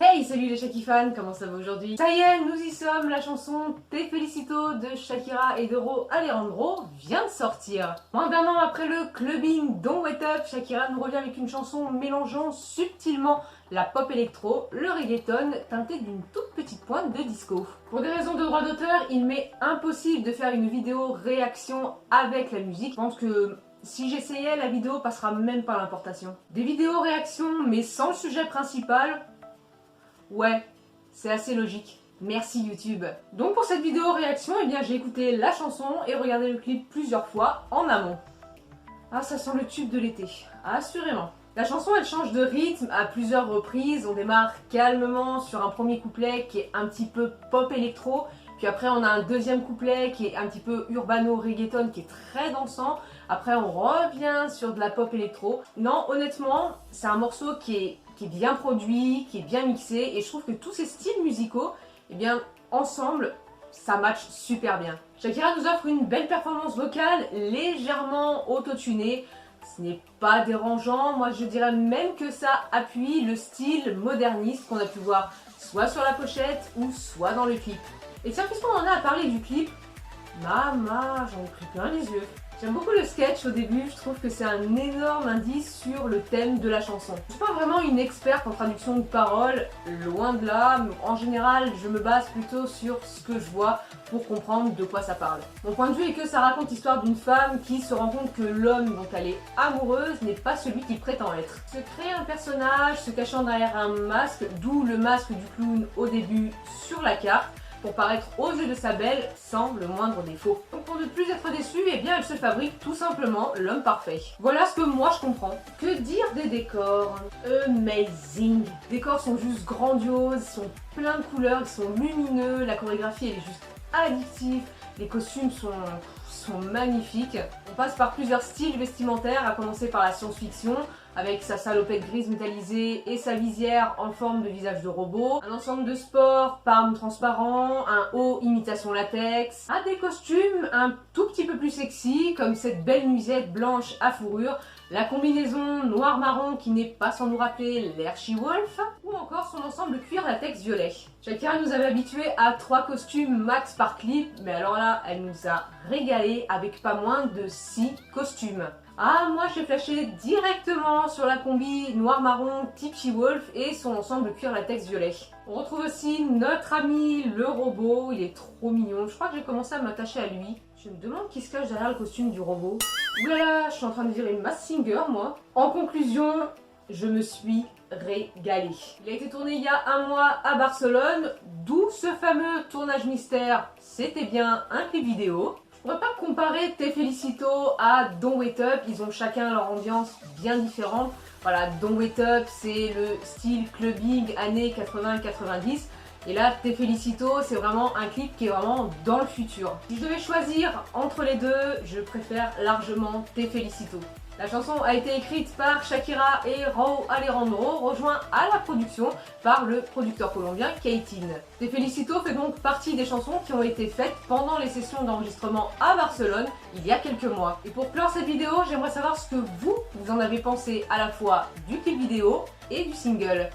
Hey, salut les Shaki fans, comment ça va aujourd'hui? Ça y est, nous y sommes, la chanson Te Felicito de Shakira et de Rauw Alejandro vient de sortir. Moins d'un an après le clubbing Don't Wait Up, Shakira nous revient avec une chanson mélangeant subtilement la pop électro, le reggaeton, teinté d'une toute petite pointe de disco. Pour des raisons de droit d'auteur, il m'est impossible de faire une vidéo réaction avec la musique. Je pense que si j'essayais, la vidéo passera même pas l'importation. Des vidéos réactions, mais sans le sujet principal, ouais, c'est assez logique. Merci YouTube. Donc pour cette vidéo réaction, eh bien j'ai écouté la chanson et regardé le clip plusieurs fois en amont. Ah, ça sent le tube de l'été, assurément. La chanson elle change de rythme à plusieurs reprises. On démarre calmement sur un premier couplet qui est un petit peu pop électro. Puis après on a un deuxième couplet qui est un petit peu urbano reggaeton qui est très dansant. Après on revient sur de la pop électro. Non, honnêtement, c'est un morceau qui est bien produit, qui est bien mixé, et je trouve que tous ces styles musicaux, eh bien, ensemble, ça match super bien. Shakira nous offre une belle performance vocale, légèrement autotunée. Ce n'est pas dérangeant, moi je dirais même que ça appuie le style moderniste qu'on a pu voir soit sur la pochette ou soit dans le clip. Et tiens, puisqu'on en a à parler du clip, maman, j'en ai pris plein les yeux. J'aime beaucoup le sketch au début, je trouve que c'est un énorme indice sur le thème de la chanson. Je suis pas vraiment une experte en traduction de paroles, loin de là, mais en général je me base plutôt sur ce que je vois pour comprendre de quoi ça parle. Mon point de vue est que ça raconte l'histoire d'une femme qui se rend compte que l'homme dont elle est amoureuse n'est pas celui qu'il prétend être. Se créer un personnage se cachant derrière un masque, d'où le masque du clown au début sur la carte, pour paraître aux yeux de sa belle sans le moindre défaut. Donc pour ne plus être déçue, eh bien elle se fabrique tout simplement l'homme parfait. Voilà ce que moi je comprends. Que dire des décors? Amazing! Les décors sont juste grandioses, ils sont pleins de couleurs, ils sont lumineux, la chorégraphie elle est juste addictive, les costumes sont magnifiques. On passe par plusieurs styles vestimentaires, à commencer par la science-fiction, avec sa salopette grise métallisée et sa visière en forme de visage de robot, un ensemble de sport, palmes transparent, un haut imitation latex, des costumes un tout petit peu plus sexy, comme cette belle nuisette blanche à fourrure, la combinaison noir-marron qui n'est pas sans nous rappeler l'air She-Wolf, ou encore son ensemble cuir latex violet. Shakira nous avait habitués à 3 costumes max par clip, mais alors là, elle nous a régalé avec pas moins de 6 costumes. Ah, moi j'ai flashé directement sur la combi noir-marron type She-Wolf et son ensemble cuir latex violet. On retrouve aussi notre ami le robot, il est trop mignon. Je crois que j'ai commencé à m'attacher à lui. Je me demande qui se cache derrière le costume du robot. Oulala, je suis en train de virer Masked Singer moi. En conclusion, je me suis régalée. Il a été tourné il y a un mois à Barcelone, d'où ce fameux tournage mystère. C'était bien un clip vidéo. On va pas comparer Te Felicito à Don't Wait Up, ils ont chacun leur ambiance bien différente. Voilà, Don't Wait Up c'est le style clubbing années 80-90. Et là, Te Felicito, c'est vraiment un clip qui est vraiment dans le futur. Si je devais choisir entre les deux, je préfère largement Te Felicito. La chanson a été écrite par Shakira et Rauw Alejandro, rejoint à la production par le producteur colombien K-Tin. Te Felicito fait donc partie des chansons qui ont été faites pendant les sessions d'enregistrement à Barcelone il y a quelques mois. Et pour clore cette vidéo, j'aimerais savoir ce que vous en avez pensé à la fois du clip vidéo et du single.